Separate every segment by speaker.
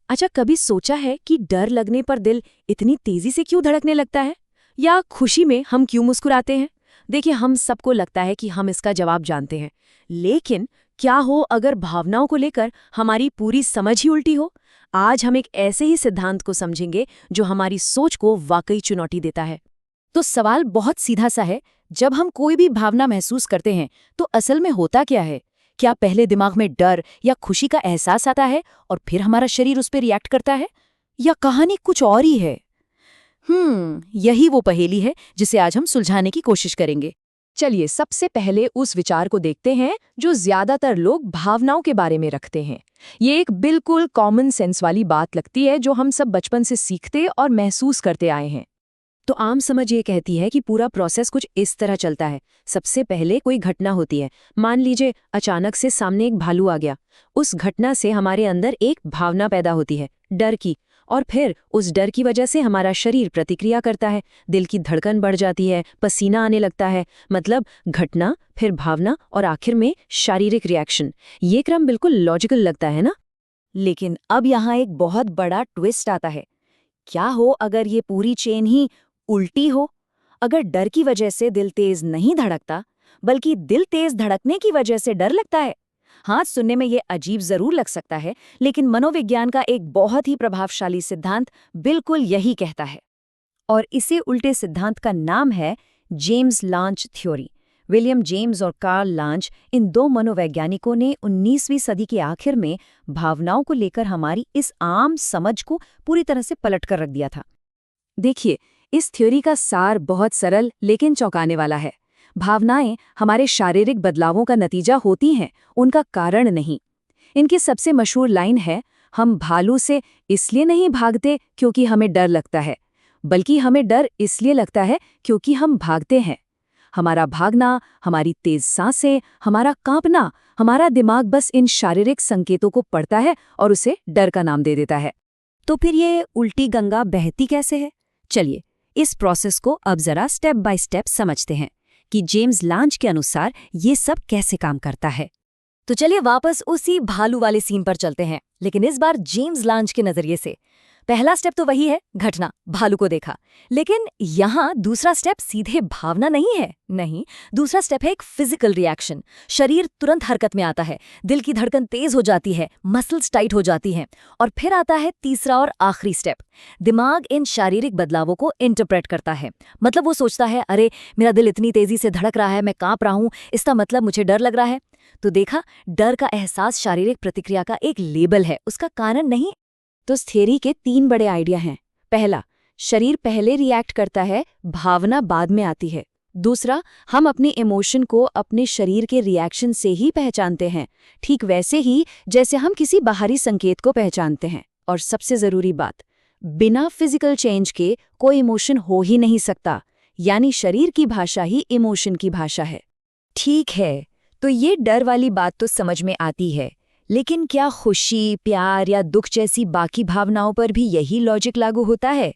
Speaker 1: अच्छा, कभी सोचा है कि डर लगने पर दिल इतनी तेजी से क्यों धड़कने लगता है? या खुशी में हम क्यों मुस्कुराते हैं? देखिए, हम सबको लगता है कि हम इसका जवाब जानते हैं। लेकिन क्या हो अगर भावनाओं को लेकर हमारी पूरी समझ ही उल्टी हो? आज हम एक ऐसे ही सिद्धांत को समझेंगे जो हमारी सोच को वाकई चुनौती देता है। तो सवाल बहुत सीधा सा है, जब हम कोई भी भावना महसूस करते हैं तो असल में होता क्या है? क्या पहले दिमाग में डर या खुशी का एहसास आता है और फिर हमारा शरीर उस पर रिएक्ट करता है? या कहानी कुछ और ही है? यही वो पहेली है जिसे आज हम सुलझाने की कोशिश करेंगे। चलिए, सबसे पहले उस विचार को देखते हैं जो ज्यादातर लोग भावनाओं के बारे में रखते हैं। ये एक बिल्कुल कॉमन सेंस वाली बात लगती है जो हम सब बचपन से सीखते और महसूस करते आए हैं। तो आम समझ ये कहती है कि पूरा प्रोसेस कुछ इस तरह चलता है। सबसे पहले कोई घटना होती है। मान लीजिए अचानक से सामने एक भालू आ गया। उस घटना से हमारे अंदर एक भावना पैदा होती है, डर की। और फिर उस डर की वजह से हमारा शरीर प्रतिक्रिया करता है, दिल की धड़कन बढ़ जाती है, पसीना आने लगता है। मतलब घटना, फिर भावना और आखिर में शारीरिक रिएक्शन। ये क्रम बिल्कुल लॉजिकल लगता है ना? लेकिन अब यहाँ एक बहुत बड़ा ट्विस्ट आता है। क्या हो अगर ये पूरी चेन ही उल्टी हो? अगर डर की वजह से दिल तेज नहीं धड़कता, बल्कि दिल तेज धड़कने की वजह से डर लगता है। हाँ, सुनने में ये अजीब जरूर लग सकता है, लेकिन मनोविज्ञान का एक बहुत ही प्रभावशाली सिद्धांत बिल्कुल यही कहता है। और इसे उल्टे सिद्धांत का नाम है James launch theory. William James और कार्ल लांच, इन दो मनोवैज्ञानिकों ने 19वीं सदी के आखिर में भावनाओं को लेकर हमारी इस आम समझ को पूरी तरह से पलट कर रख दिया था। देखिए, इस थ्योरी का सार बहुत सरल लेकिन चौंकाने वाला है। भावनाएं हमारे शारीरिक बदलावों का नतीजा होती हैं, उनका कारण नहीं। इनकी सबसे मशहूर लाइन है, हम भालू से इसलिए नहीं भागते क्योंकि हमें डर लगता है, बल्कि हमें डर इसलिए लगता है क्योंकि हम भागते हैं। हमारा भागना, हमारी तेज सांसें, हमारा कांपना, हमारा दिमाग बस इन शारीरिक संकेतों को पढ़ता है और उसे डर का नाम दे देता है। तो फिर ये उल्टी गंगा बहती कैसे है? चलिए, इस प्रोसेस को अब जरा स्टेप बाय स्टेप समझते हैं कि जेम्स लांच के अनुसार ये सब कैसे काम करता है। तो चलिए वापस उसी भालू वाले सीन पर चलते हैं, लेकिन इस बार जेम्स लांच के नजरिए से। पहला स्टेप तो वही है, घटना, भालू को देखा। लेकिन यहाँ दूसरा स्टेप सीधे भावना नहीं है। नहीं, दूसरा स्टेप है एक फिजिकल रिएक्शन। शरीर तुरंत हरकत में आता है, दिल की धड़कन तेज हो जाती है, मसल्स टाइट हो जाती हैं। और फिर आता है तीसरा और आखिरी स्टेप। दिमाग इन शारीरिक बदलावों को इंटरप्रेट करता है। मतलब वो सोचता है, अरे मेरा दिल इतनी तेजी से धड़क रहा है, मैं कांप रहा हूँ, इसका मतलब मुझे डर लग रहा है। तो देखा, डर का एहसास शारीरिक प्रतिक्रिया का एक लेबल है, उसका कारण नहीं। तो इस थ्योरी के 3 बड़े आइडिया हैं। पहला, शरीर पहले रिएक्ट करता है, भावना बाद में आती है। दूसरा, हम अपने इमोशन को अपने शरीर के रिएक्शन से ही पहचानते हैं, ठीक वैसे ही जैसे हम किसी बाहरी संकेत को पहचानते हैं। और सबसे जरूरी बात, बिना फिजिकल चेंज के कोई इमोशन हो ही नहीं सकता, यानी शरीर की भाषा ही इमोशन की भाषा है। ठीक है, तो ये डर वाली बात तो समझ में आती है, लेकिन क्या खुशी, प्यार या दुख जैसी बाकी भावनाओं पर भी यही लॉजिक लागू होता है?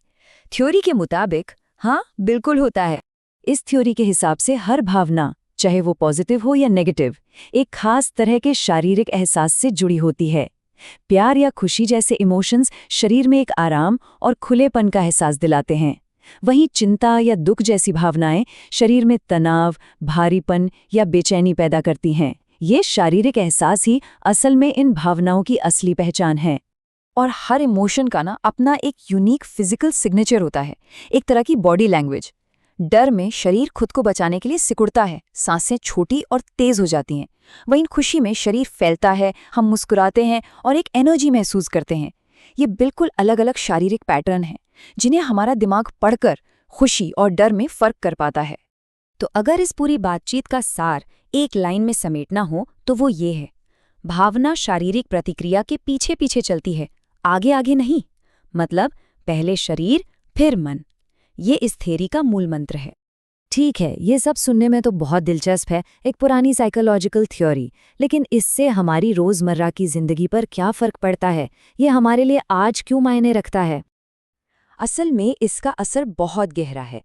Speaker 1: थ्योरी के मुताबिक हाँ, बिल्कुल होता है। इस थ्योरी के हिसाब से हर भावना, चाहे वो पॉजिटिव हो या नेगेटिव, एक खास तरह के शारीरिक एहसास से जुड़ी होती है। प्यार या खुशी जैसे इमोशंस शरीर में एक आराम और खुलेपन का एहसास दिलाते हैं। वहीं चिंता या दुख जैसी भावनाएं शरीर में तनाव, भारीपन या बेचैनी पैदा करती हैं। ये शारीरिक एहसास ही असल में इन भावनाओं की असली पहचान है। और हर इमोशन का ना अपना एक यूनिक फिजिकल सिग्नेचर होता है, एक तरह की बॉडी लैंग्वेज। डर में शरीर खुद को बचाने के लिए सिकुड़ता है, सांसें छोटी और तेज हो जाती हैं। वहीं खुशी में शरीर फैलता है, हम मुस्कुराते हैं और एक एनर्जी महसूस करते हैं। ये बिल्कुल अलग अलग शारीरिक पैटर्न हैं जिन्हें हमारा दिमाग पढ़कर खुशी और डर में फर्क कर पाता है। तो अगर इस पूरी बातचीत का सार एक लाइन में समेटना हो तो वो ये है, भावना शारीरिक प्रतिक्रिया के पीछे पीछे चलती है, आगे आगे नहीं। मतलब पहले शरीर फिर मन। ये इस थ्योरी का मूल मंत्र है। ठीक है, ये सब सुनने में तो बहुत दिलचस्प है, एक पुरानी साइकोलॉजिकल थ्योरी, लेकिन इससे हमारी रोजमर्रा की जिंदगी पर क्या फर्क पड़ता है? ये हमारे लिए आज क्यों मायने रखता है? असल में इसका असर बहुत गहरा है।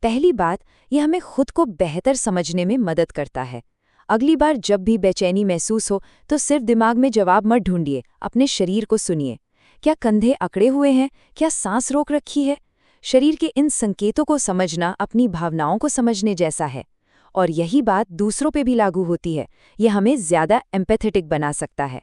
Speaker 1: पहली बात, ये हमें खुद को बेहतर समझने में मदद करता है। अगली बार जब भी बेचैनी महसूस हो तो सिर्फ दिमाग में जवाब मत ढूंढिए, अपने शरीर को सुनिए। क्या कंधे अकड़े हुए हैं? क्या सांस रोक रखी है? शरीर के इन संकेतों को समझना अपनी भावनाओं को समझने जैसा है। और यही बात दूसरों पे भी लागू होती है। ये हमें ज़्यादा एम्पैथेटिक बना सकता है।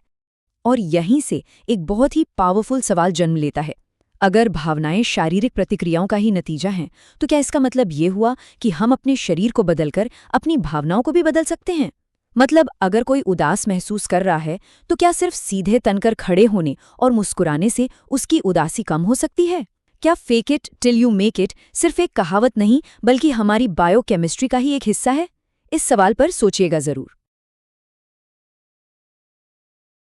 Speaker 1: और यहीं से एक बहुत ही पावरफुल सवाल जन्म लेता है। अगर भावनाएं शारीरिक प्रतिक्रियाओं का ही नतीजा हैं, तो क्या इसका मतलब ये हुआ कि हम अपने शरीर को बदलकर अपनी भावनाओं को भी बदल सकते हैं? मतलब अगर कोई उदास महसूस कर रहा है, तो क्या सिर्फ सीधे तनकर खड़े होने और मुस्कुराने से उसकी उदासी कम हो सकती है? क्या fake it till you make it सिर्फ एक कहावत नहीं, बल्कि हमारी बायोकेमिस्ट्री का ही एक हिस्सा है? इस सवाल पर सोचिएगा जरूर।